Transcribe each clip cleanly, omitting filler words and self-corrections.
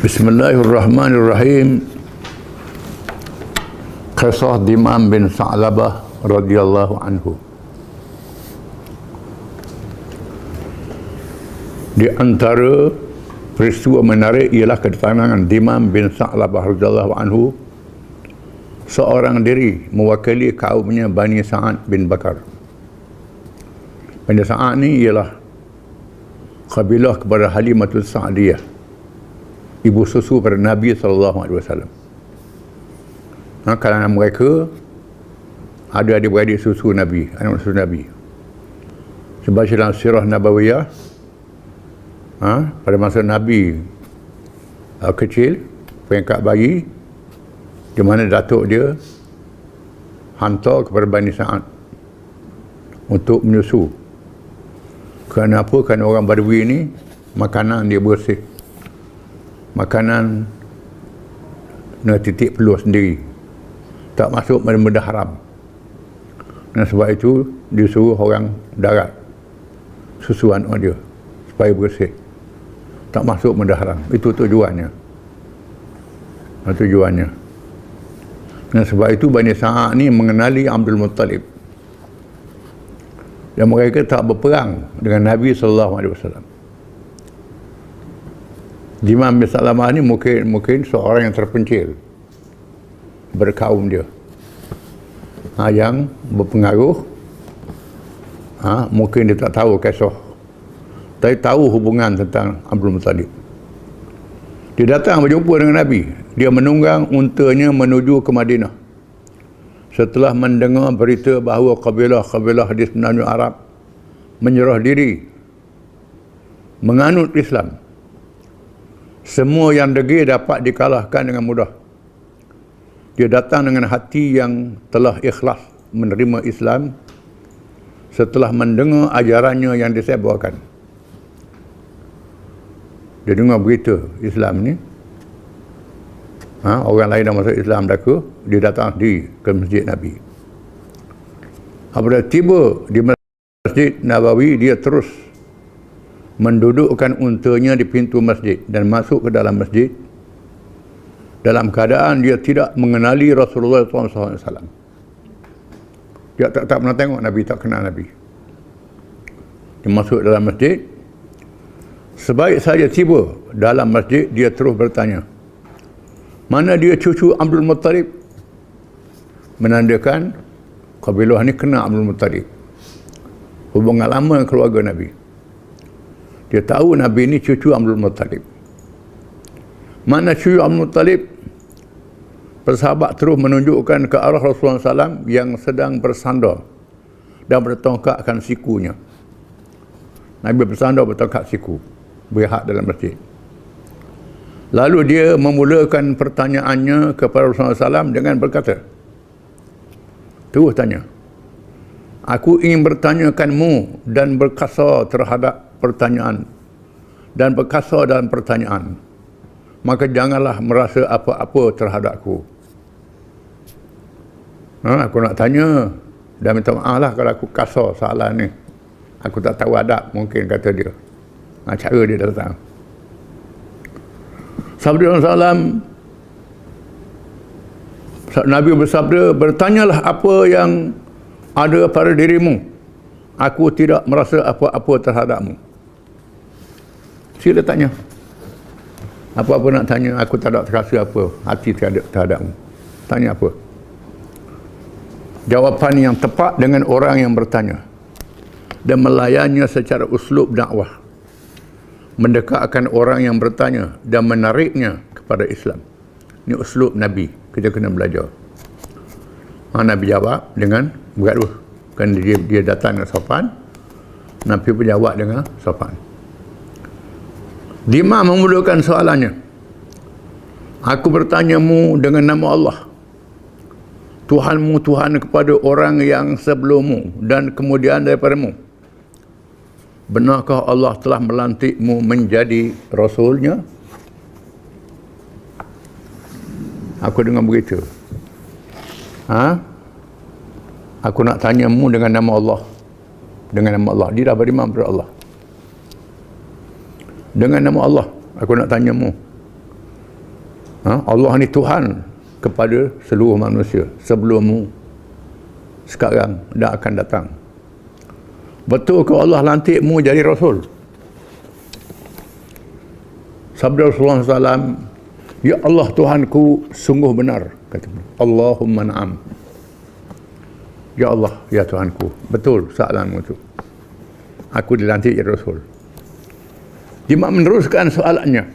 Bismillahirrahmanirrahim. Kisah Dimam bin Sa'labah radhiyallahu anhu. Di antara peristiwa menarik ialah kedatangan Dimam bin Sa'labah radhiyallahu anhu, seorang diri mewakili kaumnya Bani Sa'ad bin Bakar. Bani Sa'ad ni ialah kabilah kepada Halimatul Sa'diyah, ibu susu pada Nabi SAW. Kalangan mereka ada adik-beradik susu Nabi, anak susu Nabi. Sebab dalam sirah Nabawiyah, pada masa Nabi kecil, peringkat bayi, di mana datuk dia hantar kepada Bani Sa'ad untuk menyusu. Kerana apa? Kerana orang Badui ni makanan dia bersih, makanan nak titik peluh sendiri, tak masuk benda-benda haram. Dan sebab itu disuruh orang darat susu anak dia supaya bersih, tak masuk benda haram. Itu tujuannya. Dan sebab itu Bani Sa'ad ni mengenali Abdul Muttalib, dan mereka tak berperang dengan Nabi SAW. Dimam bin Sa'labah ni mungkin seorang yang terpencil berkaum dia, yang berpengaruh. Mungkin dia tak tahu kisah, tapi tahu hubungan tentang Abdul Muttalib. Dia datang berjumpa dengan Nabi. Dia menunggang untanya menuju ke Madinah setelah mendengar berita bahawa kabilah-kabilah di semenanjung Arab menyerah diri, menganut Islam. Semua yang degil dapat dikalahkan dengan mudah. Dia datang dengan hati yang telah ikhlas menerima Islam setelah mendengar ajarannya yang disebarkan. Dia dengar berita Islam ni, orang lain dah masuk Islam dah ke, dia datang ke Masjid Nabi. Apabila tiba di Masjid Nabawi, dia terus mendudukkan untanya di pintu masjid dan masuk ke dalam masjid dalam keadaan dia tidak mengenali Rasulullah SAW. Dia tak pernah tengok Nabi, tak kenal Nabi. Dia masuk dalam masjid. Sebaik saja tiba dalam masjid, dia terus bertanya, mana dia cucu Abdul Muttalib? Menandakan kabilah ni kenal Abdul Muttalib, hubungan lama keluarga Nabi. Dia tahu Nabi ni cucu Abdul Muttalib. Mana cucu Abdul Muttalib? Persahabat terus menunjukkan ke arah Rasulullah SAW yang sedang bersandar dan bertongkakkan sikunya. Nabi bersandar bertongkat siku, berehat dalam masjid. Lalu dia memulakan pertanyaannya kepada Rasulullah SAW dengan berkata, terus tanya, aku ingin bertanyakanmu dan berkasar terhadap pertanyaan dan berkasar dalam pertanyaan, maka janganlah merasa apa-apa terhadapku. Aku nak tanya dan minta maaf lah kalau aku kasar soalan ni. Aku tak tahu adab, mungkin kata dia. Cara dia datang. Sabda SAW, Nabi bersabda, bertanyalah apa yang ada pada dirimu. Aku tidak merasa apa-apa terhadapmu. Sila tanya. Apa-apa nak tanya, aku tak ada terasa apa hati terhadapmu. Tanya apa? Jawapan yang tepat dengan orang yang bertanya dan melayannya secara uslub dakwah, mendekatkan orang yang bertanya dan menariknya kepada Islam. Ini uslub Nabi, kita kena belajar. Nabi jawab dengan berat. Kan dia datang dengan sopan, Nabi pun jawab dengan sopan. Dimam memulakan soalannya, aku bertanyamu dengan nama Allah, Tuhanmu Tuhan kepada orang yang sebelummu dan kemudian daripadamu. Benarkah Allah telah melantikmu menjadi Rasulnya? Aku dengar berita. Aku nak tanyamu dengan nama Allah. Dengan nama Allah. Dia dah beriman kepada Allah. Dengan nama Allah, aku nak tanyamu. Allah ni Tuhan kepada seluruh manusia sebelummu, sekarang dan akan datang. Betul ke Allah lantikmu jadi Rasul? Sabda Rasulullah SAW, ya Allah Tuhanku, sungguh benar, kata Allahumma na'am. Ya Allah, ya Tuhanku, betul soalanmu itu. Aku dilantik jadi Rasul. Dia meneruskan soalannya.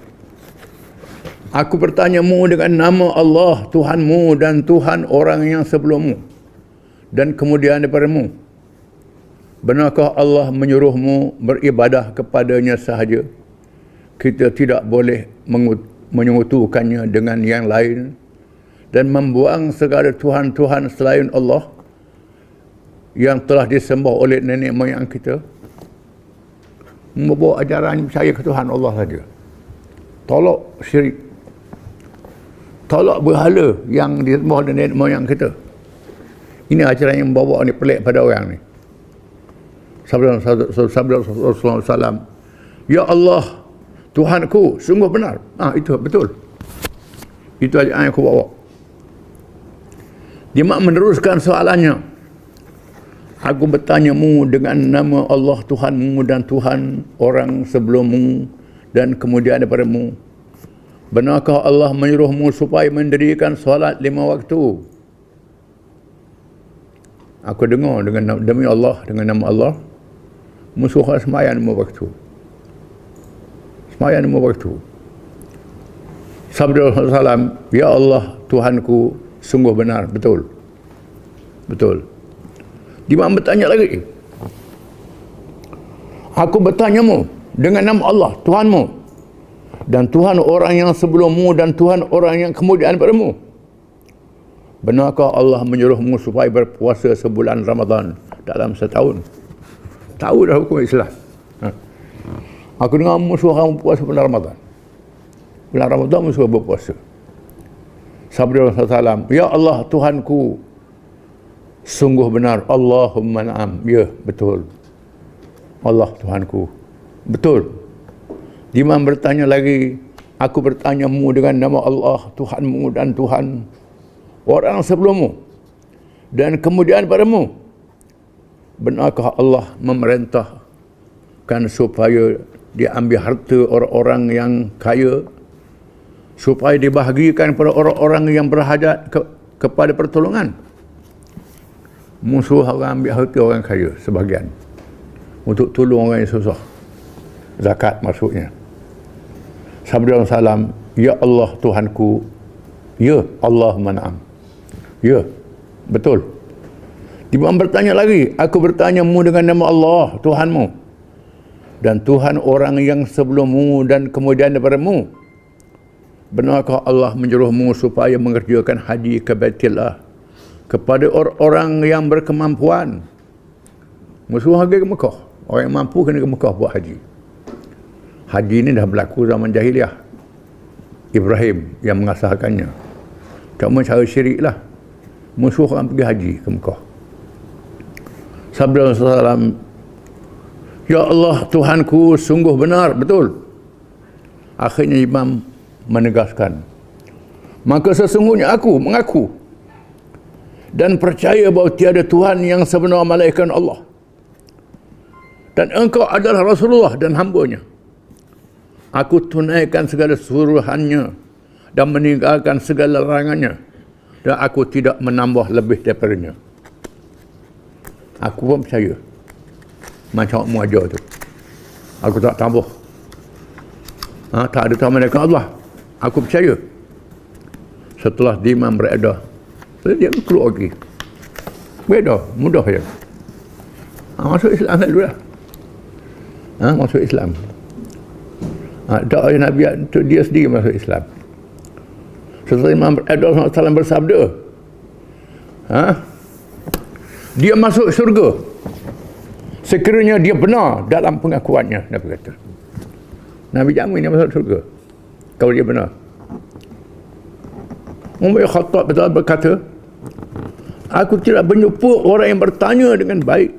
Aku bertanyamu dengan nama Allah Tuhanmu dan Tuhan orang yang sebelummu dan kemudian daripadamu. Benarkah Allah menyuruhmu beribadah kepadanya sahaja? Kita tidak boleh menyekutukannya dengan yang lain dan membuang segala Tuhan-Tuhan selain Allah yang telah disembah oleh nenek moyang kita. Membawa ajaran percaya ke Tuhan Allah saja. Tolak syirik. Tolak berhala yang disembah oleh nenek moyang kita. Ini ajaran yang membawa ni pelik pada orang ni. Sabda Rasulullah SAW, ya Allah Tuhanku, sungguh benar. Itu betul. Itu aja yang aku bawa. Dia meneruskan soalannya. Aku bertanyamu dengan nama Allah Tuhanmu dan Tuhan orang sebelummu dan kemudian daripadamu. Benarkah Allah menyuruhmu supaya mendirikan solat 5 waktu? Aku dengar dengan demi Allah, dengan nama Allah, musuh sembahyang 5 waktu. Sembahyang 5 waktu. Sabda Rasulullah SAW, ya Allah Tuhanku, sungguh benar, betul. Betul. Dia bertanya lagi. Aku bertanyamu dengan nama Allah Tuhanmu dan Tuhan orang yang sebelummu dan Tuhan orang yang kemudian daripadamu. Benarkah Allah menyuruhmu supaya berpuasa sebulan Ramadan dalam setahun? Tahu dah hukum Islam. Aku dengar musuh kamu puasa bulan Ramadan. Bulan Ramadan musuh berpuasa. Sabda Rasulullah SAW, ya Allah Tuhanku, sungguh benar. Allahumma na'am. Ya, betul. Allah Tuhanku, betul. Imam bertanya lagi, aku bertanyamu dengan nama Allah Tuhanmu dan Tuhan orang sebelummu dan kemudian padamu. Benarkah Allah memerintahkan supaya dia ambil harta orang-orang yang kaya, supaya dibahagikan kepada orang-orang yang berhajat kepada pertolongan? Musuh orang ambil harta orang kaya sebahagian untuk tolong orang yang susah. Zakat maksudnya. Sabda Rasulullah SAW, ya Allah Tuhanku, ya Allahumma na'am. Ya, betul. Imam bertanya lagi, aku bertanyamu dengan nama Allah Tuhanmu dan Tuhan orang yang sebelummu dan kemudian daripadamu. Benarkah Allah menyuruhmu supaya mengerjakan haji ke Baitullah kepada orang-orang yang berkemampuan? Musuh pergi ke Mekah. Orang yang mampu kena ke Mekah buat haji. Haji ini dah berlaku zaman jahiliah. Ibrahim yang mengasahkannya. Cuma cara syirik lah. Musuh orang pergi haji ke Mekah. Sabda Rasulullah SAW, ya Allah Tuhanku, sungguh benar, betul. Akhirnya Imam menegaskan, maka sesungguhnya aku mengaku dan percaya bahawa tiada Tuhan yang sebenar malaikat Allah, dan engkau adalah Rasulullah dan hamba-Nya. Aku tunaikan segala suruhannya dan meninggalkan segala larangannya, dan aku tidak menambah lebih daripadanya. Aku pun percaya macam mu ajar tu. Aku tak tambah. Tak ada Tuhan malaikat Allah. Aku percaya. Setelah Imam beredar, dia keluar lagi. Beredar, mudah je. Masuk Islam dulu lah. Masuk Islam. Tak ada Nabi itu dia sendiri masuk Islam. Setelah Imam beredar SAW bersabda, dia masuk syurga sekiranya dia benar dalam pengakuannya. Nabi kata, Nabi jamin dia masuk syurga kalau dia benar. Umar bin Khattab berkata, aku tidak berjumpa orang yang bertanya dengan baik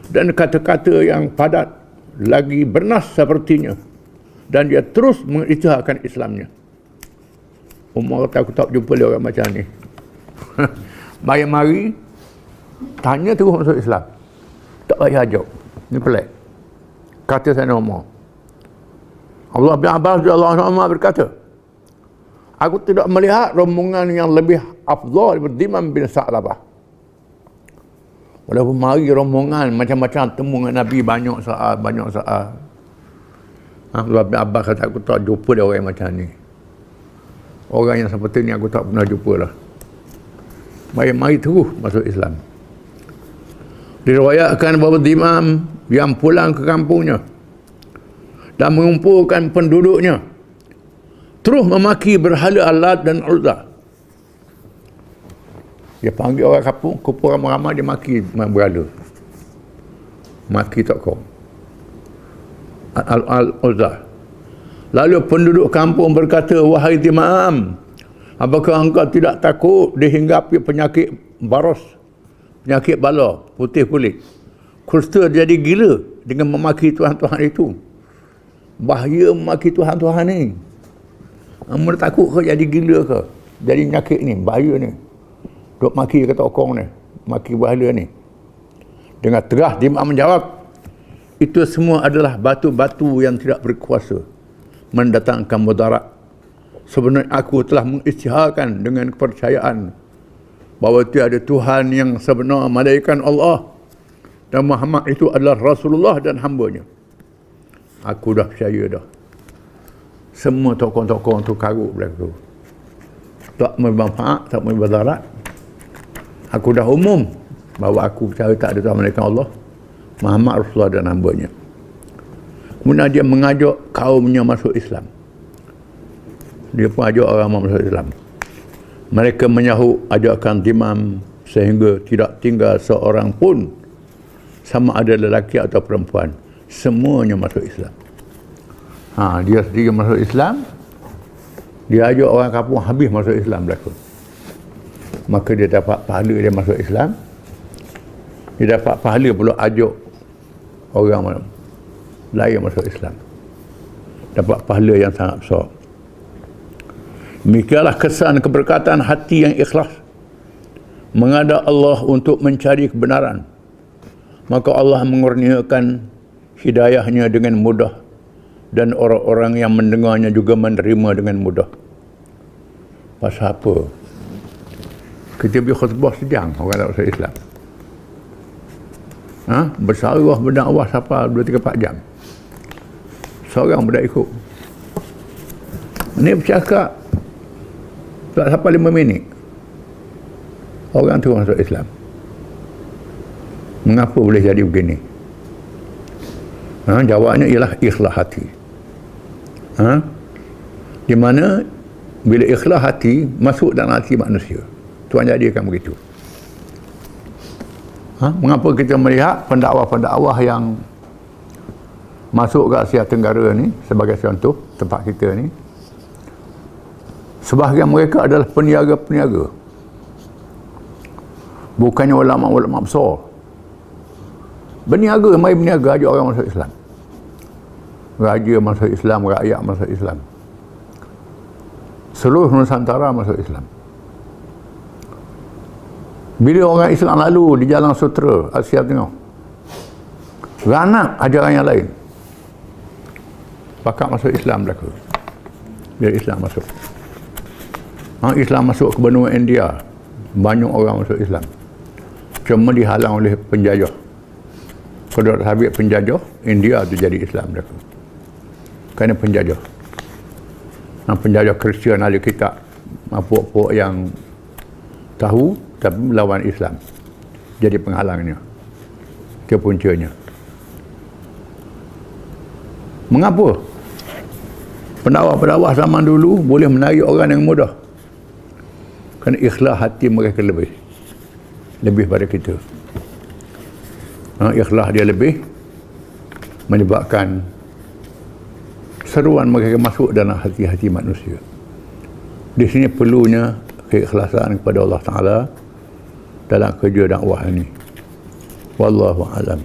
dan kata-kata yang padat lagi bernas sepertinya, dan dia terus mengisytiharkan Islamnya. Umar kata aku tak jumpa dia orang macam ni. Mari tanya terus masuk Islam. Tak payah ajak. Ni pelik. Kata Sayyidina Umar. Allah bin Abbas radhiyallahu anhu berkata, aku tidak melihat rombongan yang lebih afdal daripada Dimam bin Sa'labah. Walaupun mari rombongan macam-macam temu dengan Nabi banyak saat. Allah bin Abbas kata aku tak jumpa dia orang macam ni. Orang yang seperti ni aku tak pernah jumpa lah. Mari terus masuk Islam. Diriwayatkan bahawa Dimam yang pulang ke kampungnya dan mengumpulkan penduduknya terus memaki berhala Allat dan Uzza. Dia panggil orang kampung, kumpul ramai-ramai, dia maki berhala. Maki tokoh Al-Uzza. Lalu penduduk kampung berkata, wahai Dimam, apakah engkau tidak takut dihinggapi penyakit baros, penyakit bala, putih kulit? Kusta jadi gila dengan memaki Tuhan-Tuhan itu. Bahaya memaki Tuhan-Tuhan ni. Kamu takut ke jadi gila ke? Jadi penyakit ni, bahaya ni. Duk maki kata okong ni, maki berhala ni. Dengan tegas Dimam menjawab, itu semua adalah batu-batu yang tidak berkuasa mendatangkan mudarat. Sebenarnya aku telah mengisytiharkan dengan kepercayaan bahawa tiada Tuhan yang sebenar melainkan Allah dan Muhammad itu adalah Rasulullah dan hamba-Nya. Aku dah percaya dah. Semua tokoh-tokoh tu karut berlaku. Tak bermanfaat, tak bermudarat. Aku dah umum bahawa aku percaya tak ada Tuhan melainkan Allah, Muhammad Rasulullah dan hamba-Nya. Kemudian dia mengajak kaumnya masuk Islam. Dia pun ajak orang masuk Islam. Mereka menyahut ajakan Dimam sehingga tidak tinggal seorang pun, sama ada lelaki atau perempuan. Semuanya masuk Islam. Dia sendiri masuk Islam. Dia ajak orang kampung habis masuk Islam berlaku. Maka dia dapat pahala dia masuk Islam. Dia dapat pahala pula ajak orang lain masuk Islam. Dapat pahala yang sangat besar. Demikianlah kesan keberkatan hati yang ikhlas menghadap Allah untuk mencari kebenaran. Maka Allah mengurniakan hidayahnya dengan mudah dan orang-orang yang mendengarnya juga menerima dengan mudah. Pasal apa? Kita pergi khutbah sejam orang tak masuk Islam. Bersarah berdakwah sampai 2-3-4 jam. Seorang pun tak ikut. Ini bercakap tak sampai 5 minit. Orang tu masuk Islam. Mengapa boleh jadi begini? Jawabnya ialah ikhlas hati. Di mana bila ikhlas hati masuk dalam hati manusia, Tuhan jadikan begitu. Mengapa kita melihat pendakwah-pendakwah yang masuk ke Asia Tenggara ni, sebagai contoh tempat kita ni, sebahagian mereka adalah peniaga-peniaga, bukannya ulama-ulama besar. Berniaga, mari berniaga, ajak orang masuk Islam. Raja masuk Islam, rakyat masuk Islam, seluruh Nusantara masuk Islam. Bila orang Islam lalu di Jalan Sutera Asia Tengah, ranak ajaran yang lain, pakat masuk Islam berlaku. Bila Islam masuk, Islam masuk ke benua India, banyak orang masuk Islam. Cuma dihalang oleh penjajah. Kalau tak habis penjajah, India tu jadi Islam berlaku. Kerana penjajah. Penjajah Kristian ahli kitab, puak-puak yang tahu tapi melawan Islam, jadi penghalangnya, kepuncanya. Mengapa pendakwah-pendakwah zaman dulu boleh menarik orang yang mudah? Kerana ikhlas hati mereka lebih pada kita. Ikhlas dia lebih menyebabkan seruan mereka masuk dalam hati-hati manusia. Di sini perlunya keikhlasan kepada Allah Ta'ala dalam kerja dakwah ini. Wallahu a'lam.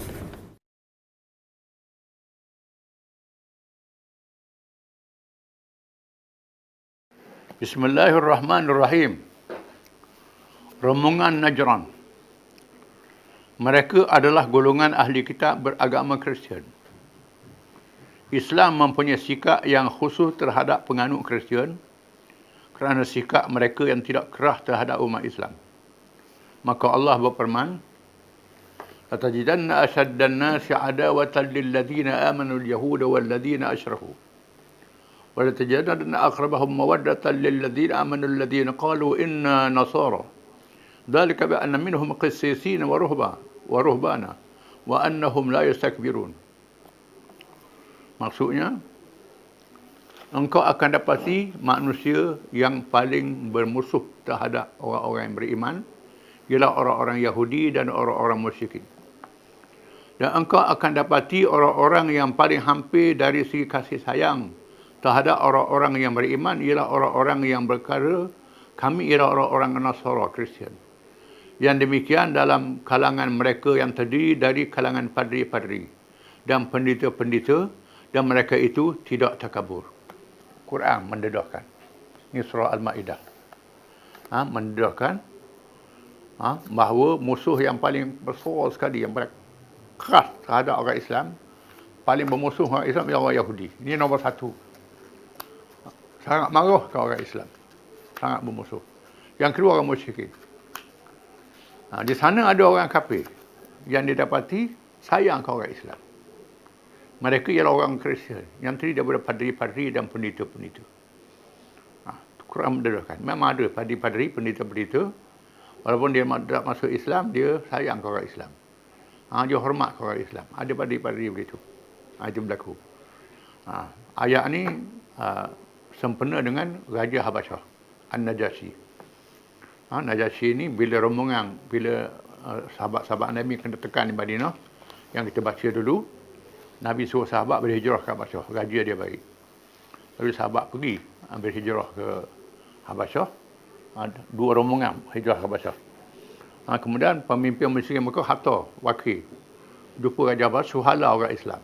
Bismillahirrahmanirrahim. Rombongan Najran. Mereka adalah golongan ahli kitab beragama Kristian. Islam mempunyai sikap yang khusus terhadap penganut Kristian kerana sikap mereka yang tidak kerah terhadap umat Islam. Maka Allah berfirman, "Latajidanna ashaddan nasi adawatan lil ladzina amanu al-yahuda wal ladzina asyraku. Wa latajidanna aqrabahum mawaddatan lil ladzina amanu alladzina qalu inna nasara. Dzalika bi anna minhum qissisin wa ruhbana wa annahum la yastakbirun." Maksudnya, engkau akan dapati manusia yang paling bermusuh terhadap orang-orang yang beriman ialah orang-orang Yahudi dan orang-orang musyrikin. Dan engkau akan dapati orang-orang yang paling hampir dari segi kasih sayang terhadap orang-orang yang beriman ialah orang-orang yang berkata, kami ialah orang-orang Nasara Kristian. Yang demikian dalam kalangan mereka yang terdiri dari kalangan padri-padri dan pendeta-pendeta, dan mereka itu tidak takabur. Quran mendedahkan. Ini surah Al-Ma'idah. Mendedahkan bahawa musuh yang paling besar sekali, yang paling keras terhadap orang Islam, paling bermusuh orang Islam ialah orang Yahudi. Ini nombor satu. Sangat marah ke orang Islam. Sangat bermusuh. Yang kedua, orang musyrikin. Di sana ada orang kafir yang didapati sayang ke orang Islam. Mereka ialah orang Kristian yang terdiri daripada padri-padri dan pendeta-pendeta. Quran mendedahkan. Memang ada padri-padri, pendeta-pendeta. Walaupun dia tak masuk Islam, dia sayang ke orang Islam. Dia hormat ke orang Islam. Ada padri-padri begitu. Itu berlaku. Ayat ni sempena dengan Raja Habasyah, An-Najasyi. Najasyi ni bila rombongan, bila sahabat-sahabat Nabi kena tekan di Madinah, yang kita baca dulu, Nabi suruh sahabat berhijrah ke Habasyah. Raja dia baik. Lalu sahabat pergi berhijrah ke Habasyah. Dua rombongan hijrah ke Habasyah. Kemudian pemimpin musyrikin Mekah Hatta, wakil, jumpa Raja Habasyah, suruh halau orang Islam.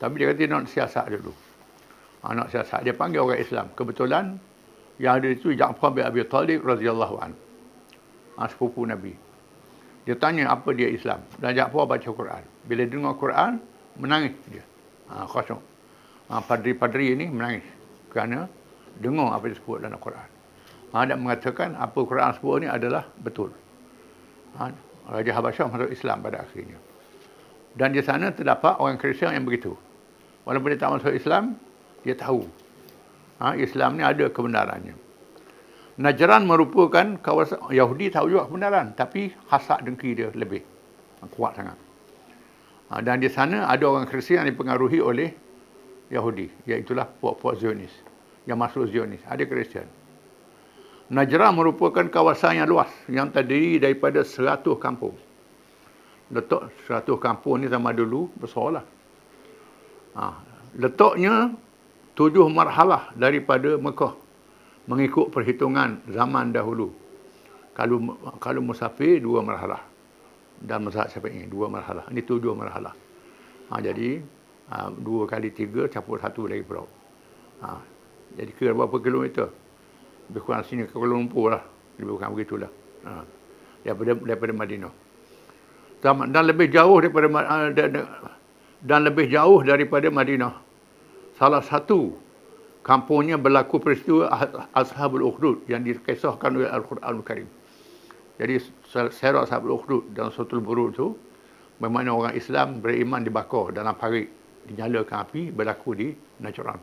Tapi dia kata dia nak siasat dulu. Nak siasat. Dia panggil orang Islam. Kebetulan yang ada itu Ja'far bin Abi Talib radhiyallahu anhu. Sepupu Nabi. Dia tanya apa dia Islam. Dan Ja'far baca Quran. Bila dengar Quran, menangis dia. Kosong. Padri-padri ini menangis kerana dengar apa disebut dalam Quran. Dan mengatakan apa Quran sebut ini adalah betul. Raja Habasyah masuk Islam pada akhirnya. Dan di sana terdapat orang Kristian yang begitu. Walaupun dia tak masuk Islam, dia tahu Islam ni ada kebenarannya. Najran merupakan kawasan Yahudi, tahu juga kebenaran, tapi hasad dengki dia lebih kuat sangat. Dan di sana ada orang Kristian yang dipengaruhi oleh Yahudi, iaitulah puak-puak Zionis, yang masuk Zionis, ada Kristian. Najran merupakan kawasan yang luas, yang terdiri daripada 100 kampung. Letak 100 kampung ni zaman dulu besarlah. Letaknya 7 marhalah daripada Mekah, mengikut perhitungan zaman dahulu. Kalau musafir 2 marhalah. Dan mazhab Syafi'i 2 marhalah. Ini 7 marhalah. Jadi 2 kali 3 campur 1 lagi perahu. Jadi kira berapa kilometer? Lebih kurang sini ke Kuala Lumpur lah. Lebih kurang begitulah. Daripada Madinah. Dan lebih jauh daripada Madinah. Salah satu kampungnya berlaku peristiwa Ashabul Ukhdud yang dikisahkan oleh Al-Quranul Karim. Jadi Sirah Ashabul Ukhdud dan Suratul Buruj itu bermakna orang Islam beriman dibakar dalam parit, dinyalakan api, berlaku di Najran.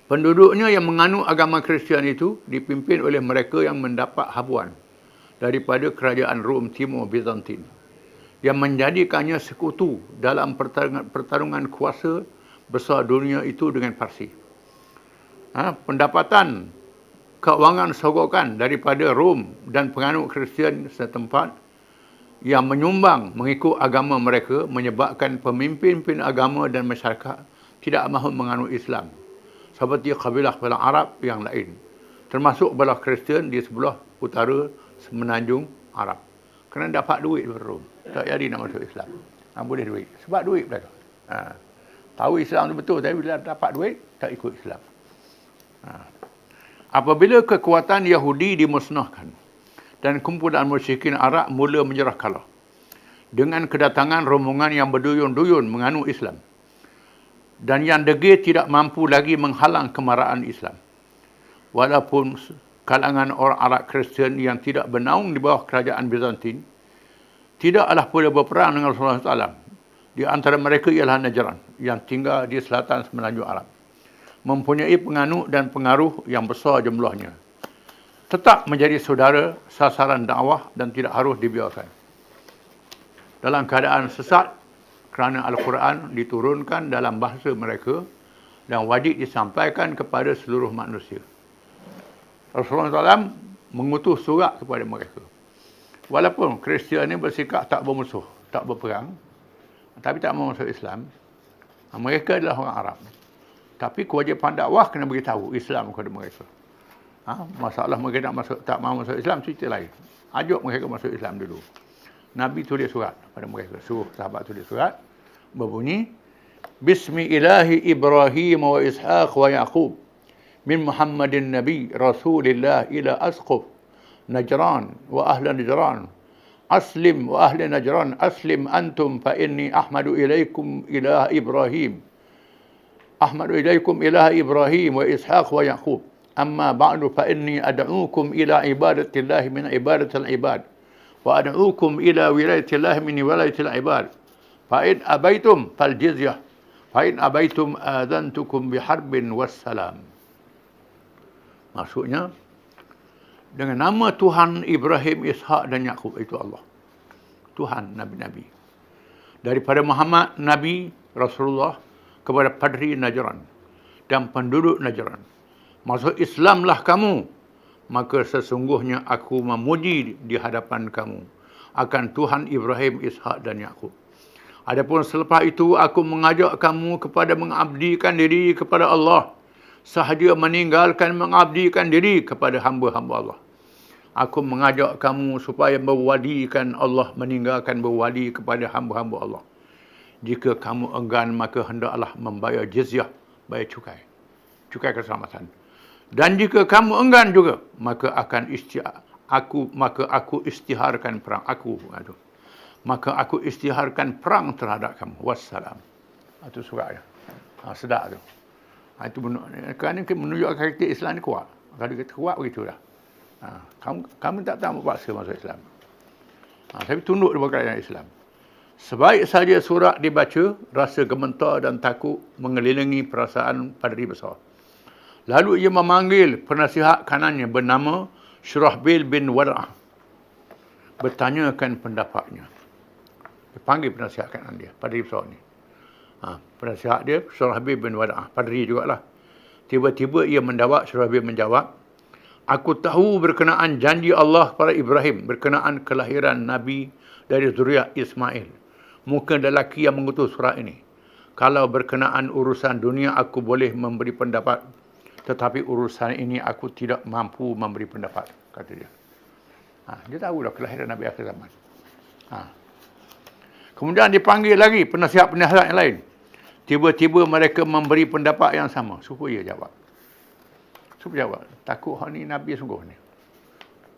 Penduduknya yang menganut agama Kristian itu dipimpin oleh mereka yang mendapat habuan daripada kerajaan Rom Timur Bizantin, yang menjadikannya sekutu dalam pertarungan kuasa besar dunia itu dengan Parsi. Pendapatan keuangan sogokan daripada Rom dan penganut Kristian setempat yang menyumbang mengikut agama mereka menyebabkan pemimpin-pemimpin agama dan masyarakat tidak mahu menganut Islam, seperti kabilah-kabilah Arab yang lain, termasuk belah Kristian di sebelah utara semenanjung Arab. Kerana dapat duit dari Rom, tak jadi nak masuk Islam. Boleh duit. Sebab duit mereka. Tahu Islam itu betul, tapi bila dapat duit, tak ikut Islam. Apabila kekuatan Yahudi dimusnahkan dan kumpulan musyrikin Arab mula menyerah kalah dengan kedatangan rombongan yang berduyun-duyun menganut Islam dan yang degil tidak mampu lagi menghalang kemarahan Islam. Walaupun kalangan orang Arab Kristian yang tidak bernaung di bawah kerajaan Bizantin tidaklah pula berperang dengan Rasulullah SAW. Di antara mereka ialah Najran yang tinggal di selatan semenanjung Arab, mempunyai penganut dan pengaruh yang besar jumlahnya. Tetap menjadi saudara sasaran dakwah dan tidak harus dibiarkan. Dalam keadaan sesat kerana Al-Quran diturunkan dalam bahasa mereka dan wajib disampaikan kepada seluruh manusia. Rasulullah SAW mengutus surat kepada mereka. Walaupun Kristian ini bersikap tak bermusuh, tak berperang, tapi tak mahu masuk Islam, mereka adalah orang Arab. Tapi kewajipan dakwah kena beritahu Islam kepada mereka. Masalah mereka tak mahu masuk Islam, cerita lain. Ajak mereka masuk Islam dulu. Nabi tulis surat pada mereka. Suruh sahabat tulis surat. Berbunyi, Bismi ilahi Ibrahim wa Ishaq wa Yaqub. Min Muhammadin Nabi Rasulillah ila Asquf. Najran wa ahla Najran. Aslim wa ahli Najran. Aslim antum fa inni ahmadu ilaikum ilaha Ibrahim. Ahmadu ilaikum ilaha Ibrahim wa Ishaq wa Yaqub. Amma ba'du fa inni ad'ukum ila ibadatillahi min ibadatil ibad. Wa ad'ukum ila wilayatillahi min wilayatil ibad. Fa in abaitum fal jizyah. Fa in abaitum adantukum biharbin wassalam. Maksudnya, dengan nama Tuhan Ibrahim, Ishak dan Yaqub, itu Allah. Tuhan Nabi-Nabi. Daripada Muhammad, Nabi Rasulullah, kepada Padri Najran dan penduduk Najran. Masuk Islamlah kamu, maka sesungguhnya aku memuji di hadapan kamu akan Tuhan Ibrahim, Ishak dan Yaqub. Adapun selepas itu, aku mengajak kamu kepada mengabdikan diri kepada Allah, sahaja meninggalkan mengabdikan diri kepada hamba-hamba Allah. Aku mengajak kamu supaya berwalikan Allah, meninggalkan berwali kepada hamba-hamba Allah. Jika kamu enggan, maka hendaklah membayar jizyah, bayar cukai keselamatan. Dan jika kamu enggan juga, maka aku istiharkan perang. Maka aku istiharkan perang terhadap kamu. Wassalam. Itu surat dia. Sedap tu. Itu kerana menunjukkan karakter Islam ni kuat. Kalau kita kuat, begitulah. Kamu tak tahu paksa masuk Islam. Tapi tunduk di bawah kerajaan Islam. Sebaik saja surat dibaca, rasa gemetar dan takut mengelilingi perasaan Padri besar. Lalu ia memanggil penasihat kanannya bernama Syurahbil bin Wad'ah. Bertanyakan pendapatnya. Dia panggil penasihat kanan dia, Padri besar ni. Penasihat dia, Syurahbil bin Wad'ah. Padri jugalah. Tiba-tiba ia menjawab, Syurahbil menjawab, aku tahu berkenaan janji Allah kepada Ibrahim, berkenaan kelahiran Nabi dari zuriat Ismail. Mungkin lelaki yang mengutus surat ini. Kalau berkenaan urusan dunia, aku boleh memberi pendapat. Tetapi urusan ini aku tidak mampu memberi pendapat, kata dia. Dia tahu dah kelahiran Nabi akhir zaman. Kemudian dipanggil lagi penasihat-penasihat yang lain. Tiba-tiba mereka memberi pendapat yang sama. Suruh ia jawab. Takut hak ni Nabi sungguh ni.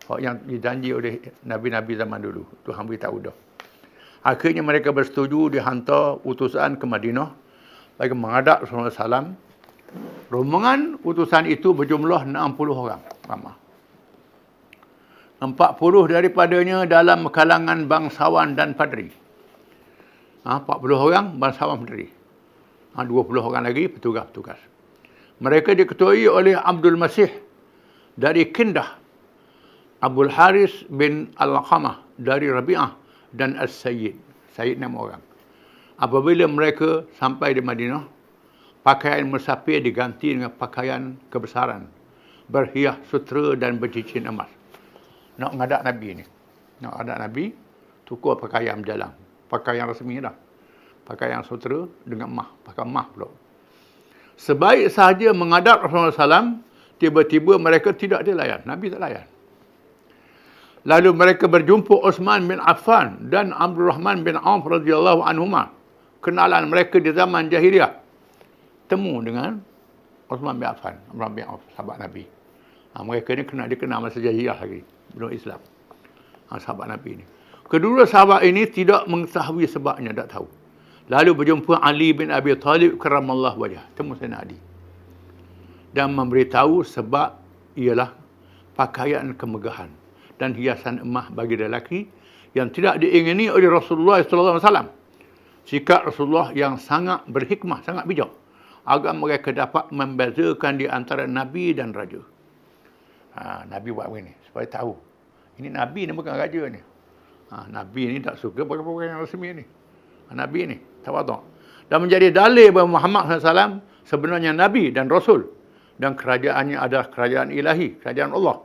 Hak yang dijanji oleh Nabi-Nabi zaman dulu. Tuhan beritahu dah. Akhirnya mereka bersetuju dihantar utusan ke Madinah bagi menghadap Rasulullah SAW. Rombongan utusan itu berjumlah 60 orang. Ramah. 40 daripadanya dalam kalangan bangsawan dan padri. 40 orang bangsawan padri. 20 orang lagi petugas-petugas. Mereka diketuai oleh Abdul Masih dari Kindah, Abdul Haris bin Al-Qamah dari Rabi'ah dan As-Sayyid. Sayyid nama orang. Apabila mereka sampai di Madinah, pakaian musafir diganti dengan pakaian kebesaran, berhias sutera dan bercincin emas. Nak menghadap Nabi ni. Nak menghadap Nabi, tukar pakaian berjalan. Pakaian rasmi dah. Pakaian sutera dengan emas. Pakai emas pula. Sebaik sahaja menghadap Rasulullah SAW, tiba-tiba mereka tidak dilayan. Nabi tak layan. Lalu mereka berjumpa Uthman bin Affan dan Abdul Rahman bin Auf radhiyallahu anhuma. Kenalan mereka di zaman jahiliah. Temu dengan Uthman bin Affan, Abdul Rahman bin Auf, sahabat Nabi. Mereka ni dikenal masa jahiliyah lagi, belum Islam. Sahabat Nabi ni. Kedua sahabat ini tidak mengetahui sebabnya, tak tahu. Lalu berjumpa Ali bin Abi Talib karamallahu wajah, temu Sayyidina Ali. Dan memberitahu sebab ialah pakaian kemegahan dan hiasan emas bagi lelaki yang tidak diingini oleh Rasulullah sallallahu alaihi wasallam. Sikap Rasulullah yang sangat berhikmah, sangat bijak, agar mereka dapat membezakan di antara Nabi dan Raja. Nabi buat begini, supaya tahu. Ini Nabi ni bukan Raja ni. Nabi ni tak suka pakaian rasmi ni. Nabi ni, tawaduk. Dan menjadi dalil bahawa Muhammad SAW sebenarnya Nabi dan Rasul. Dan kerajaannya adalah kerajaan ilahi, kerajaan Allah.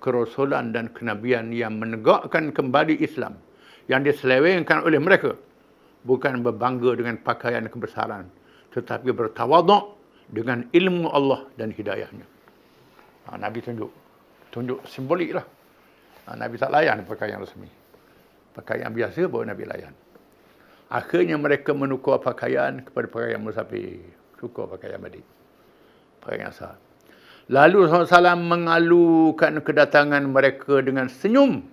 Kerasulan dan kenabian yang menegakkan kembali Islam. Yang diselewengkan oleh mereka. Bukan berbangga dengan pakaian kebesaran, tetapi bertawaduk dengan ilmu Allah dan hidayahnya. Nabi tunjuk simbolik lah. Nabi tak layan pakaian rasmi. Pakaian biasa baru Nabi layan. Akhirnya mereka menukar pakaian kepada pakaian musafir. Tukar pakaian badik. Pakaian sah. Lalu SAW mengalukan kedatangan mereka dengan senyum.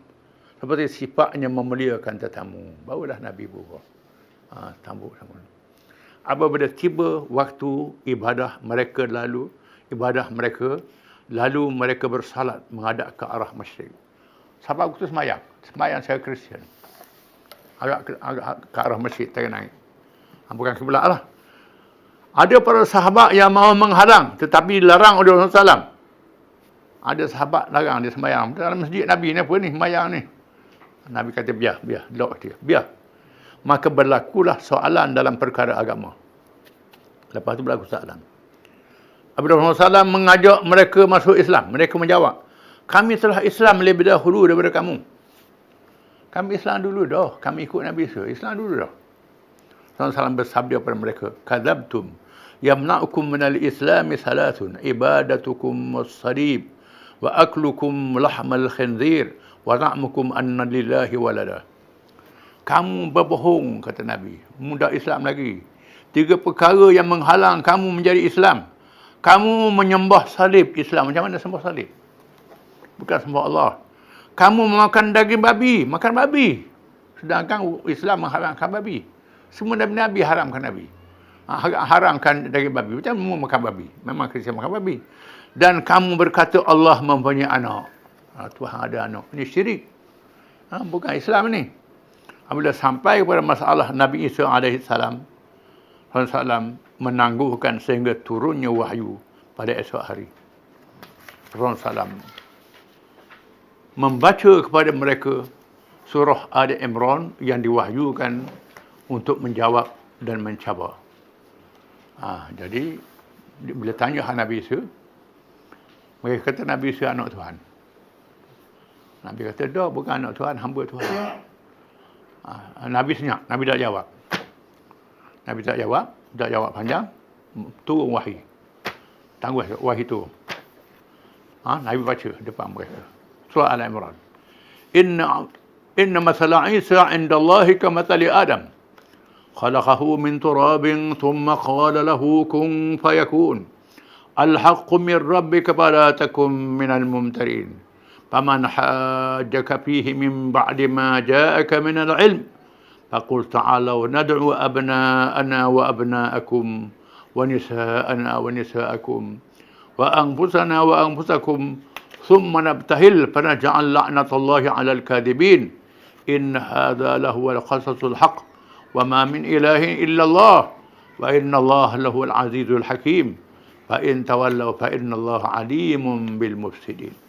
Seperti sifatnya memuliakan tetamu. Barulah Nabi buka. Tambuk. Apabila tiba waktu ibadah mereka, lalu mereka bersalat menghadap ke arah masyriq. Sahabat itu semayang secara Kristian. Agak ke arah masjid, tak naik. Bukan kiblat lah. Ada para sahabat yang mahu menghadang, tetapi dilarang oleh Rasulullah SAW. Ada sahabat larang dia semayang. Dalam masjid Nabi ni apa ni, semayang ni. Nabi kata, biar, lock dia, biar. Maka berlakulah soalan dalam perkara agama. Lepas tu berlaku soalan. Apabila Rasulullah SAW mengajak mereka masuk Islam, mereka menjawab, kami telah Islam lebih dahulu daripada kamu. Kami Islam dulu dah. Kami ikut Nabi Islam dulu dah. Rasulullah SAW bersabda kepada mereka, kadzabtum yamna'ukum minal islami salasun ibadatukum as-salib wa aklukum lahmal khinzir wa na'mukum anna lillahi walada. Kamu berbohong, kata Nabi. Muda Islam lagi. 3 perkara yang menghalang kamu menjadi Islam. Kamu menyembah salib Islam. Macam mana sembah salib? Bukan sembah Allah. Kamu memakan daging babi. Makan babi. Sedangkan Islam mengharamkan babi. Semua Nabi haramkan Nabi. Haramkan daging babi. Macam mana makan babi? Memang Kristian makan babi. Dan kamu berkata Allah mempunyai anak. Tuhan ada anak. Ini syirik. Bukan Islam ni. Apabila sampai kepada masalah Nabi Isa AS, Rasulullah menangguhkan sehingga turunnya wahyu pada esok hari. Rasulullah membaca kepada mereka surah Ali Imran yang diwahyukan untuk menjawab dan mencabar. Jadi bila tanya Nabi Isa, mereka kata Nabi Isa anak Tuhan. Nabi kata, dah bukan anak Tuhan, hamba Tuhan. Nabi senyap, Nabi tak jawab. Tak jawab panjang, turun wahyu. Tangguh wahyu turun. Nabi baca depan mereka. Surah Al-Imran. Inna masala Isa inda Allahi kamathali Adam. Khalaqahu min turabin thumma qala lahu kun fayakun. Al-haqqu min rabbika fala takun minal mumtarin. فمن حاجك فيه من بعد ما جاءك من العلم فقل تعالوا ندعو أبناءنا وأبناءكم ونساءنا ونساءكم وأنفسنا وأنفسكم ثم نبتهل فنجعل لعنة الله على الكاذبين إن هذا لهو القصص الحق وما من إله إلا الله وإن الله لهو العزيز الحكيم فإن تولوا فإن الله عليم بالمفسدين.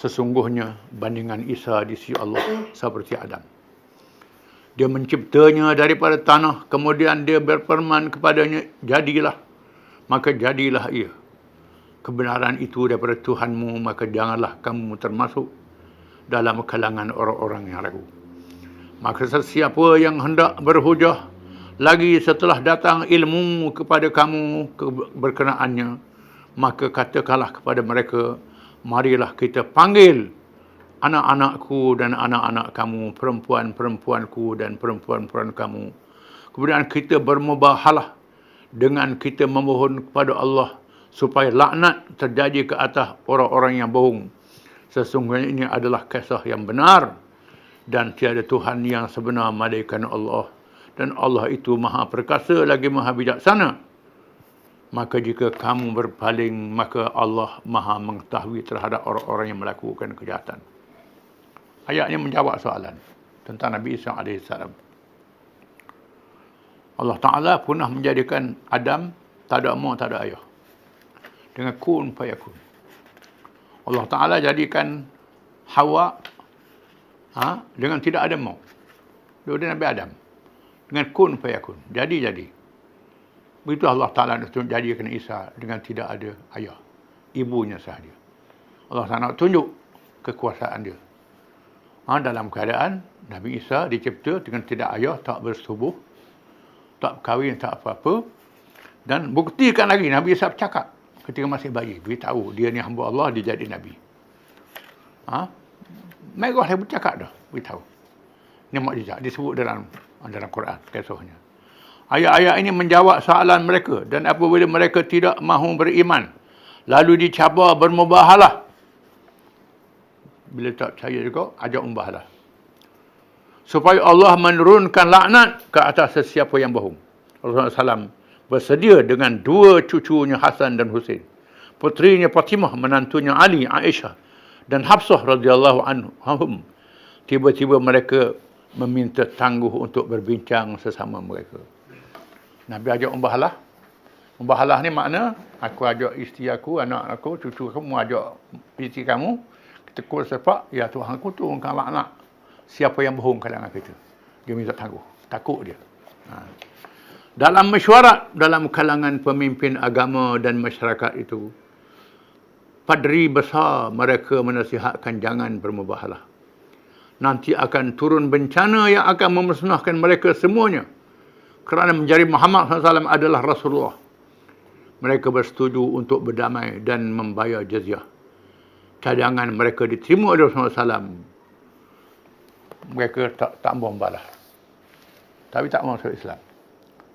Sesungguhnya bandingan Isa di sisi Allah seperti Adam. Dia menciptanya daripada tanah, kemudian dia berfirman kepadanya, jadilah. Maka jadilah ia. Kebenaran itu daripada Tuhanmu, maka janganlah kamu termasuk dalam kalangan orang-orang yang ragu. Maka sesiapa yang hendak berhujah lagi setelah datang ilmu kepada kamu berkenaannya, maka katakanlah kepada mereka, marilah kita panggil anak-anakku dan anak-anak kamu, perempuan-perempuanku dan perempuan-perempuan kamu. Kemudian kita bermubahalah dengan kita memohon kepada Allah supaya laknat terjadi ke atas orang-orang yang bohong. Sesungguhnya ini adalah kisah yang benar dan tiada Tuhan yang sebenar melainkan Allah, dan Allah itu maha perkasa lagi maha bijaksana. Maka jika kamu berpaling, maka Allah maha mengetahui terhadap orang-orang yang melakukan kejahatan. Ayat ini menjawab soalan tentang Nabi Isa AS. Allah Ta'ala pernah menjadikan Adam tak ada mak, tak ada ayah, dengan kun fayakun. Allah Ta'ala jadikan Hawa dengan tidak ada mak, dia Nabi Adam, dengan kun fayakun, jadi. Begitu Allah Ta'ala nak jadikan Isa dengan tidak ada ayah, ibunya sahaja. Allah Ta'ala nak tunjuk kekuasaan dia. Dalam keadaan Nabi Isa dicipta dengan tidak ayah, tak bersetubuh, tak berkahwin, tak apa-apa. Dan buktikan lagi, Nabi Isa bercakap ketika masih bayi, beritahu dia ni hamba Allah, dia jadi Nabi. Mereka saya bercakap dah, beritahu. Ini mukjizat, disebut dalam Quran, kisahnya. Ayat-ayat ini menjawab soalan mereka, dan apabila mereka tidak mahu beriman, lalu dicabar bermubahalah. Bila tak percaya juga, ajak mubahalah. Supaya Allah menurunkan laknat ke atas sesiapa yang bohong. Rasulullah SAW bersedia dengan dua cucunya Hasan dan Husain, putrinya Fatimah, menantunya Ali, Aisyah dan Hafsah radhiyallahu anhum. Tiba-tiba mereka meminta tangguh untuk berbincang sesama mereka. Nabi ajak mubahalah. Mubahalah ni makna, aku ajak isteri aku, anak aku, cucu kamu, ajak isteri kamu, kita kul sepak, ya Tuhan aku turunkan laknat siapa yang bohong kalangan kita. Dia minta tangguh, takut dia. Dalam mesyuarat dalam kalangan pemimpin agama dan masyarakat itu, padri besar mereka menasihatkan jangan bermubahalah. Nanti akan turun bencana yang akan memusnahkan mereka semuanya, kerana menjadi Muhammad SAW adalah Rasulullah. Mereka bersetuju untuk berdamai dan membayar jizyah. Cadangan mereka diterima oleh Rasulullah SAW. Mereka tak mau membalas, tapi tak mau masuk Islam,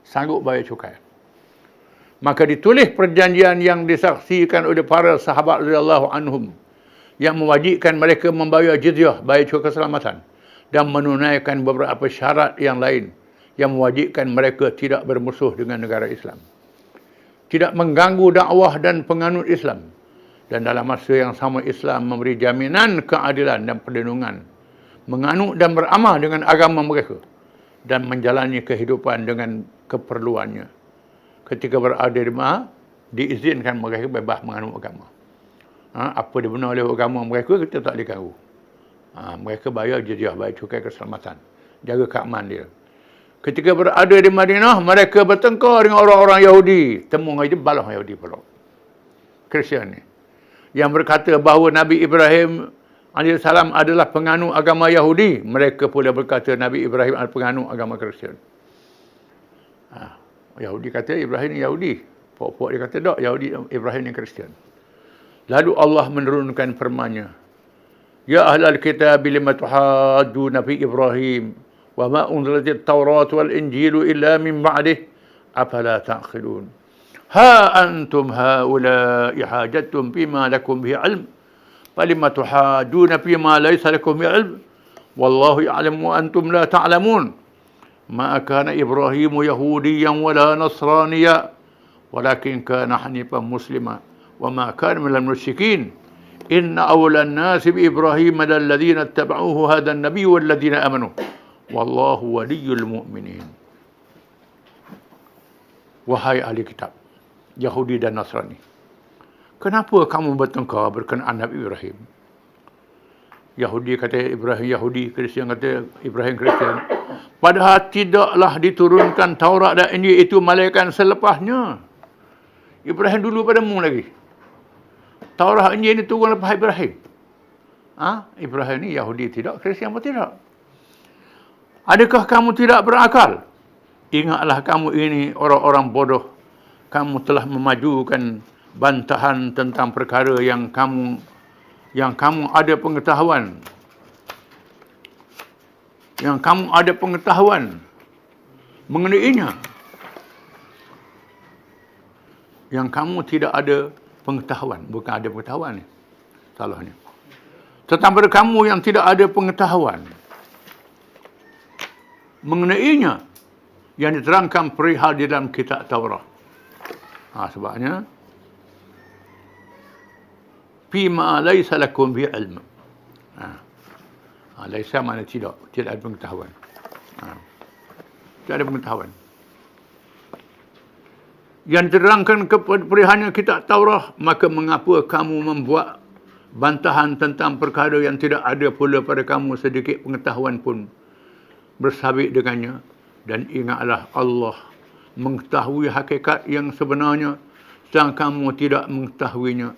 sanggup bayar cukai. Maka ditulis perjanjian yang disaksikan oleh para sahabat radhiyallahu anhum, yang mewajibkan mereka membayar jizyah, bayar cukai keselamatan, dan menunaikan beberapa syarat yang lain yang mewajibkan mereka tidak bermusuh dengan negara Islam, tidak mengganggu dakwah dan penganut Islam, dan dalam masa yang sama Islam memberi jaminan keadilan dan perlindungan, menganut dan beramal dengan agama mereka, dan menjalani kehidupan dengan keperluannya. Ketika berada di mana, diizinkan mereka bebas menganut agama. Apa dibenar oleh agama mereka, kita tak diganggu. Mereka bayar jizyah, bayar cukai keselamatan, jaga keamanan dia. Ketika berada di Madinah, mereka bertengkar dengan orang-orang Yahudi. Temu aja balah Yahudi pula, Kristian ni, yang berkata bahawa Nabi Ibrahim AS adalah penganut agama Yahudi. Mereka pula berkata Nabi Ibrahim adalah penganut agama Kristian. Yahudi kata Ibrahim ni Yahudi, pokok dia kata tak, Yahudi Ibrahim ni Kristian. Lalu Allah menurunkan firman-Nya, Ya ahlal kitab lima tuhajjuna fi Ibrahim wa ma unzilatit Taurat wal Injil illa min ba'dih afala ta'qilun. Ha antum haula'i hajattum bima lakum bihi ilm falima tuhajjuna fima laysa lakum bihi ilm wallahu ya'lamu wa antum la ta'lamun. Ma kana Ibrahim yahudiyan wala nasraniya walakin kana hanifan muslima wa ma kana minal musyrikin. Inna awlan nasi bi Ibrahim alladhina ittaba'uhu hadha an-nabiy walladhina amanu wallahu waliyyul mu'minin. Wahai ahli kitab Yahudi dan Nasrani, kenapa kamu bertengkar berkenaan Nabi Ibrahim? Yahudi kata Ibrahim Yahudi, Kristian kata Ibrahim Kristian. Padahal tidaklah diturunkan Taurat dan Injil itu malaikat selepasnya. Ibrahim dulu padamu lagi. Taurat Injil ini turun lepas Ibrahim. Ibrahim ni Yahudi tidak, Kristian pun tidak. Adakah kamu tidak berakal? Ingatlah kamu ini orang-orang bodoh. Kamu telah memajukan bantahan tentang perkara yang kamu ada pengetahuan. Yang kamu ada pengetahuan mengenainya. yang kamu tidak ada pengetahuan. Bukan ada pengetahuan ni. Salahnya. Tentang pada kamu yang tidak ada pengetahuan mengenainya yang diterangkan perihal di dalam kitab Taurat. Sebabnya fima laysa lakum bi ilm. Laysa makna tidak ada pengetahuan. Tidak ada pengetahuan. Yang diterangkan kepada perihalnya kitab Taurat, maka mengapa kamu membuat bantahan tentang perkara yang tidak ada pula pada kamu sedikit pengetahuan pun bersabit dengannya. Dan ingatlah Allah mengetahui hakikat yang sebenarnya, sedang kamu tidak mengetahuinya.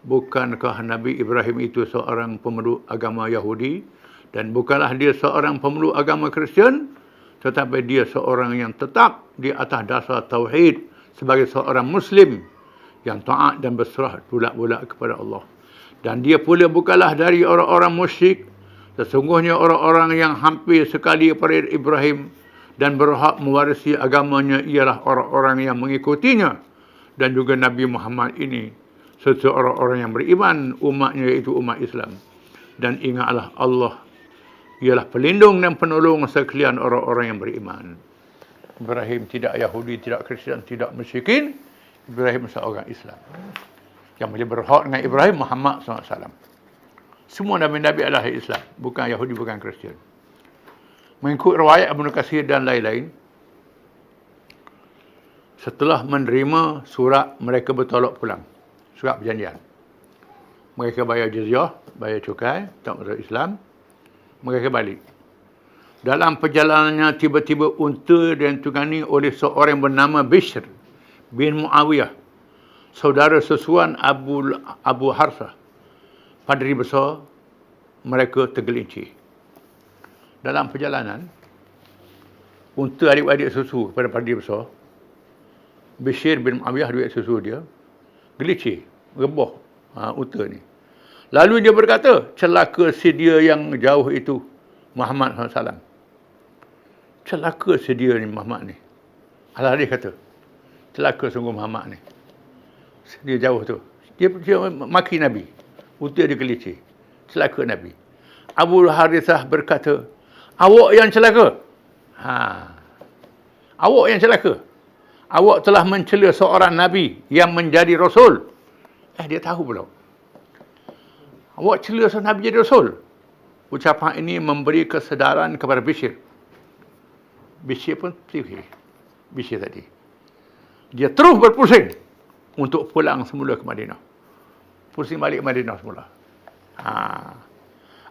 Bukankah Nabi Ibrahim itu seorang pemeluk agama Yahudi, dan bukanlah dia seorang pemeluk agama Kristian, tetapi dia seorang yang tetap di atas dasar tauhid sebagai seorang Muslim yang taat dan berserah bulat-bulat kepada Allah. Dan dia pula bukanlah dari orang-orang musyrik. Sesungguhnya orang-orang yang hampir sekali pada Ibrahim dan berhak mewarisi agamanya ialah orang-orang yang mengikutinya. Dan juga Nabi Muhammad ini serta orang-orang yang beriman, umatnya iaitu umat Islam. Dan ingatlah Allah ialah pelindung dan penolong sekalian orang-orang yang beriman. Ibrahim tidak Yahudi, tidak Kristian, tidak musyrikin. Ibrahim seorang Islam. Yang boleh berhak dengan Ibrahim Muhammad SAW. Semua Nabi-Nabi adalah Islam, bukan Yahudi, bukan Kristian. Mengikut riwayat Ibnu Katsir dan lain-lain, setelah menerima surat, mereka bertolak pulang. Surat perjanjian. Mereka bayar jizyah, bayar cukai, tak masuk Islam. Mereka balik. Dalam perjalanannya, tiba-tiba unta dan ditunggangi oleh seorang bernama Bishr bin Muawiyah, saudara sesuan Abu Harsah. Padri besar, mereka tergelincir. Dalam perjalanan, unta adik-adik susu kepada padri besar, Bishr bin Muawiyah adik susu dia, gelincir, rebah unta ni. Lalu dia berkata, celaka si dia yang jauh itu, Muhammad SAW. Celaka si dia ni Muhammad ni. Al-Hadis kata, celaka sungguh Muhammad ni. Dia jauh tu. Dia maki Nabi. Unta dia gelincir. Celaka Nabi. Abu Harithah berkata, awak yang celaka. Awak yang celaka. Awak telah mencela seorang Nabi yang menjadi Rasul. Dia tahu pula. Awak cela seorang Nabi jadi Rasul. Ucapan ini memberi kesedaran kepada Bishr. Bishr pun sihir. Bishr tadi. Dia terus berpusing untuk pulang semula ke Madinah. Pusing balik ke Madinah semula.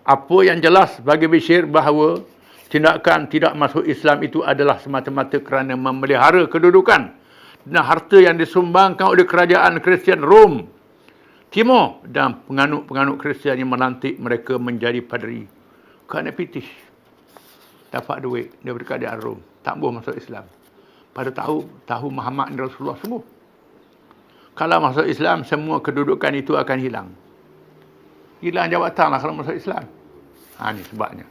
Apa yang jelas bagi Bishr bahawa tindakan tidak masuk Islam itu adalah semata-mata kerana memelihara kedudukan dan harta yang disumbangkan oleh kerajaan Kristian Rom Timur dan penganut-penganut Kristian yang melantik mereka menjadi padri. Kerana pitih. Dapat duit daripada kerajaan Rom. Tak boleh masuk Islam. Pada tahu Muhammad dan Rasulullah semua. Kalau masuk Islam, semua kedudukan itu akan hilang. Hilang jabatan lah kalau masuk Islam. Ini sebabnya.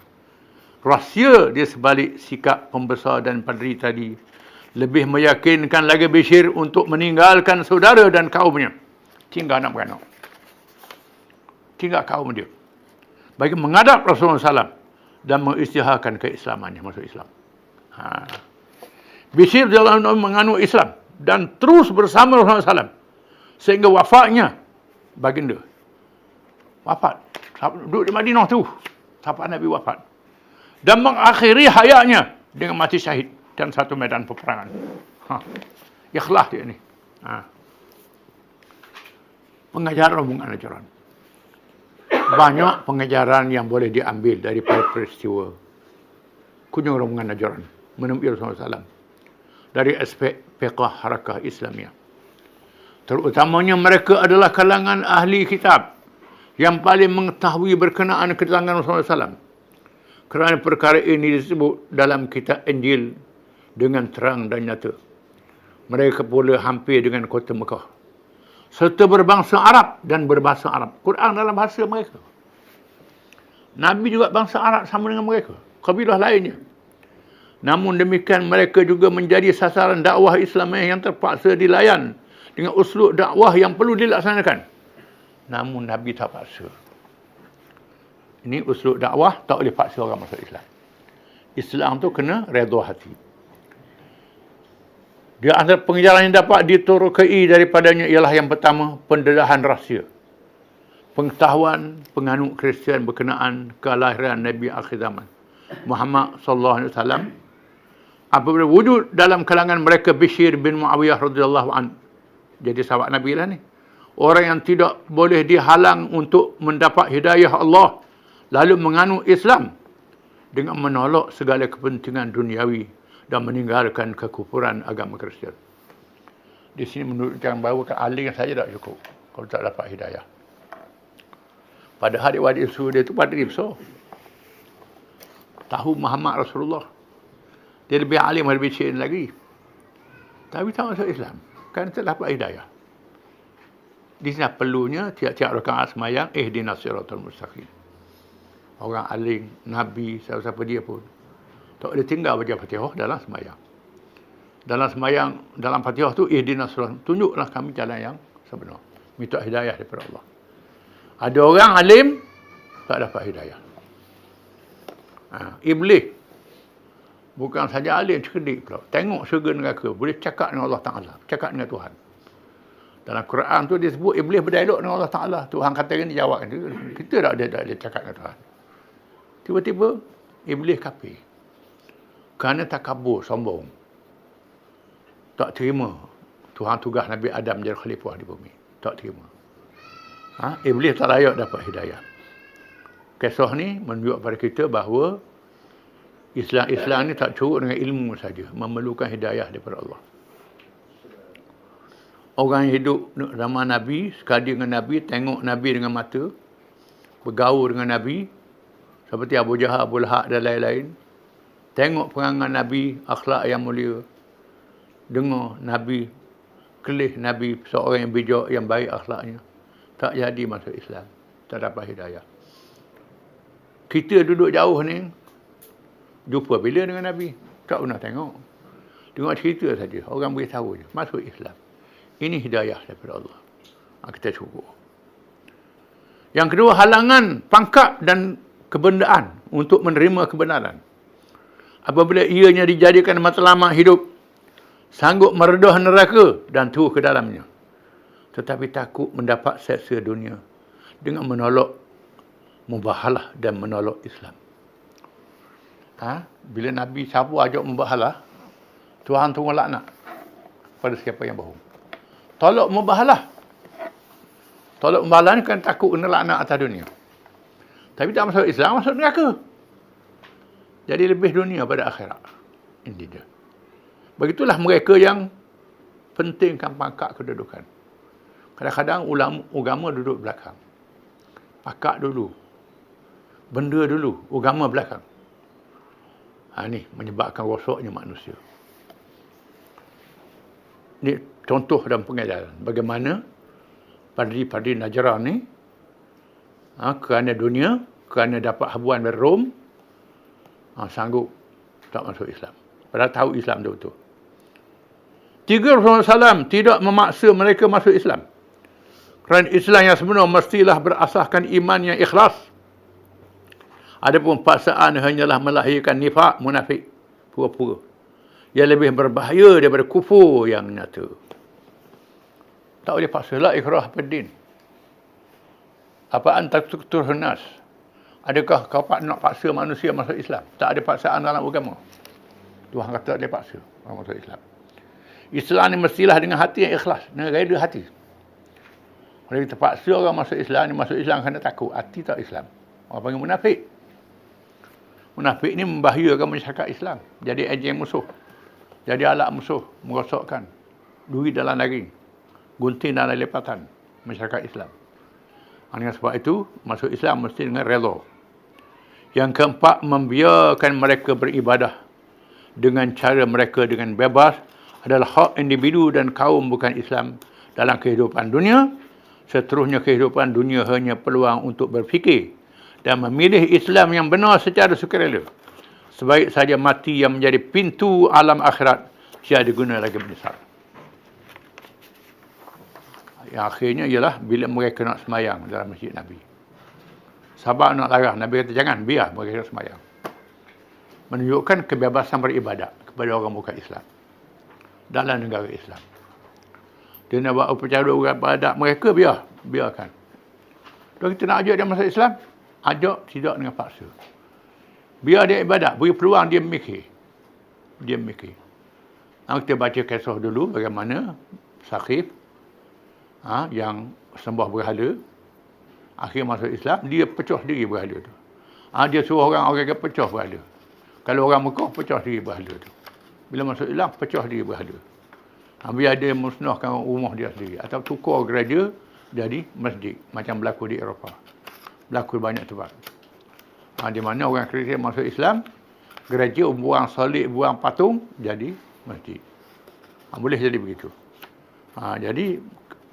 Rahsia dia sebalik sikap pembesar dan padri tadi lebih meyakinkan lagi Bishr untuk meninggalkan saudara dan kaumnya. Tinggal anak beranak. Tinggal kaum dia. Bagi menghadap Rasulullah SAW dan mengisytiharkan keislamannya masuk Islam. Bishr menganut Islam dan terus bersama Rasulullah SAW sehingga wafatnya baginda. Wafat. Duduk di Madinah tu sampai Nabi wafat. Dan mengakhiri hayatnya dengan mati syahid dan satu medan peperangan. Ikhlas dia ni. Pengajaran bukan ajaran. Banyak pengajaran yang boleh diambil daripada peristiwa kunjung rombongan ajaran menemui Rasulullah SAW dari aspek fiqh harakah Islamiyah. Terutamanya mereka adalah kalangan ahli kitab yang paling mengetahui berkenaan kedatangan Rasulullah SAW. Kerana perkara ini disebut dalam kitab Injil dengan terang dan nyata. Mereka pula hampir dengan kota Mekah. Serta berbangsa Arab dan berbahasa Arab. Quran dalam bahasa mereka. Nabi juga bangsa Arab sama dengan mereka. Kabilah lainnya. Namun demikian mereka juga menjadi sasaran dakwah Islam yang terpaksa dilayan dengan uslub dakwah yang perlu dilaksanakan. Namun Nabi tak paksa. Ini uslub dakwah, tak boleh paksa orang masuk Islam. Islam tu kena redha hati. Di antara pengajaran yang dapat ditorekai daripadanya ialah yang pertama, pendedahan rahsia. Pengetahuan penganut Kristian berkenaan kelahiran Nabi akhir zaman, Muhammad sallallahu alaihi wasallam, apabila wujud dalam kalangan mereka Bishr bin Muawiyah radhiyallahu an. Jadi sahabat Nabi lah ni. Orang yang tidak boleh dihalang untuk mendapat hidayah Allah, lalu menganut Islam dengan menolak segala kepentingan duniawi dan meninggalkan kekufuran agama Kristian. Di sini menunjukkan bahawa aling saja tak cukup kalau tak dapat hidayah. Padahal adik-adik dia itu padri besar. Tahu Muhammad Rasulullah. Dia lebih alim, lebih cik lagi. Tapi tak masuk Islam. Kerana tak dapat hidayah. Di sini perlunya tiap-tiap rakaat semayang, ihdinas siratal mustaqim. Orang alim, Nabi, siapa-siapa dia pun tak boleh tinggal baca Fatihah dalam semayang. Dalam semayang, dalam Fatihah tu, ihdinas siratal, tunjuklah kami jalan yang sebenar. Minta hidayah daripada Allah. Ada orang alim, tak dapat hidayah. Iblis. Bukan saja alim, cerdik pula. Tengok syurga neraka. Boleh cakap dengan Allah Ta'ala. Cakap dengan Tuhan. Dalam Quran tu disebut Iblis berdialog dengan Allah Ta'ala. Tuhan katakan dia jawab. Kita tak ada cakap dengan Tuhan. Tiba-tiba, Iblis kafir. Kerana takabur, sombong. Tak terima Tuhan tugas Nabi Adam jadi khalifah di bumi. Tak terima. Iblis tak layak dapat hidayah. Kisah ni menunjuk pada kita bahawa Islam ni tak cukup dengan ilmu saja, memerlukan hidayah daripada Allah. Orang yang hidup zaman Nabi, sekali dengan Nabi, tengok Nabi dengan mata, bergaul dengan Nabi, seperti Abu Jahal, Abu Lahab dan lain-lain. Tengok perangai Nabi, akhlak yang mulia. Dengar Nabi, kelih Nabi, seorang yang bijak, yang baik akhlaknya. Tak jadi masuk Islam. Tak dapat hidayah. Kita duduk jauh ni, jumpa bila dengan Nabi? Tak pernah tengok. Tengok cerita saja. Orang beritahu je. Masuk Islam. Ini hidayah daripada Allah. Kita cukup. Yang kedua, halangan pangkat dan kebendaan untuk menerima kebenaran. Apabila ianya dijadikan matlamat hidup, sanggup meredah neraka dan turun ke dalamnya. Tetapi takut mendapat seksa dunia dengan menolak mubahalah dan menolak Islam. Bila Nabi sabu ajak mubahalah, Tuhan turun laknat pada siapa yang bohong. Tolak mubahalah. Tolak mubahalah ni kan takut kena laknat atas dunia. Tapi tak masuk Islam, masuk neraka. Jadi lebih dunia pada akhirat. Ini dia. Begitulah mereka yang pentingkan pangkat kedudukan. Kadang-kadang agama duduk belakang. Pangkat dulu. Benda dulu. Agama belakang. Ini menyebabkan rosaknya manusia. Ini contoh dan pengajaran. Bagaimana padri-padri Najran ni, kerana dunia, kerana dapat habuan dari Rom, sanggup tak masuk Islam. Padahal tahu Islam tu betul. 3 Rasulullah SAW tidak memaksa mereka masuk Islam. Kerana Islam yang sebenar mestilah berasaskan iman yang ikhlas. Adapun paksaan hanyalah melahirkan nifak, munafik, pura-pura. Yang lebih berbahaya daripada kufur yang nyata. Tak boleh paksa. La ikrah fiddin. Apa anta tuktur nas? Adakah kau nak paksa manusia masuk Islam? Tak ada paksaan dalam agama. Tuhan kata tak boleh paksa orang masuk Islam. Islam ni mestilah dengan hati yang ikhlas, dengan reda hati. Kalau kita paksa orang masuk Islam, ni masuk Islam kerana takut, hati tak Islam. Orang panggil munafik. Munafik ni membahayakan masyarakat Islam. Jadi ejen musuh. Jadi alat musuh, merosakkan. Duri dalam daging. Gunting dalam lepatan masyarakat Islam. Dengan sebab itu, masuk Islam mesti dengan rela. Yang keempat, membiarkan mereka beribadah dengan cara mereka dengan bebas adalah hak individu dan kaum bukan Islam dalam kehidupan dunia. Seterusnya kehidupan dunia hanya peluang untuk berfikir dan memilih Islam yang benar secara sukarela. Sebaik saja mati yang menjadi pintu alam akhirat, tiada guna lagi menyesal. Yang akhirnya ialah bila mereka nak semayang dalam masjid Nabi. Sahabat nak larang, Nabi kata jangan, biar mereka semayang. Menunjukkan kebebasan beribadat kepada orang bukan Islam dalam negara Islam. Dia nak buat upacara ibadat mereka, biarkan. Kalau kita nak ajak dia masuk Islam, ajak tidak dengan paksa. Biar dia ibadat, beri peluang dia memikir. Kita baca kisah dulu bagaimana Saqif yang sembah berhala, akhir masuk Islam, dia pecah sendiri berhala tu. Dia suruh orang pecah berhala. Kalau orang Mekah, pecah sendiri berhala tu. Bila masuk Islam, pecah sendiri berhala. Biar dia musnahkan rumah dia sendiri. Atau tukar gereja jadi masjid. Macam berlaku di Eropah. Berlaku di banyak tempat. Di mana orang Kristian masuk Islam, gereja buang salib, buang patung, jadi masjid. Boleh jadi begitu. Jadi,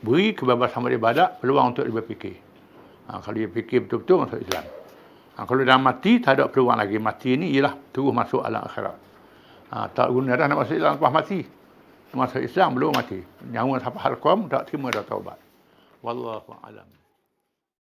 beri kebebasan beribadat, peluang untuk dia berfikir. Kalau dia fikir betul-betul masuk Islam. Kalau dah mati, tak ada peluang lagi. Mati ni ialah terus masuk alam akhirat. Tak guna dah nak masuk Islam lepas mati. Masuk Islam belum mati. Nyawa sampai halqam, tak terima dah taubat. Wallahu a'lam.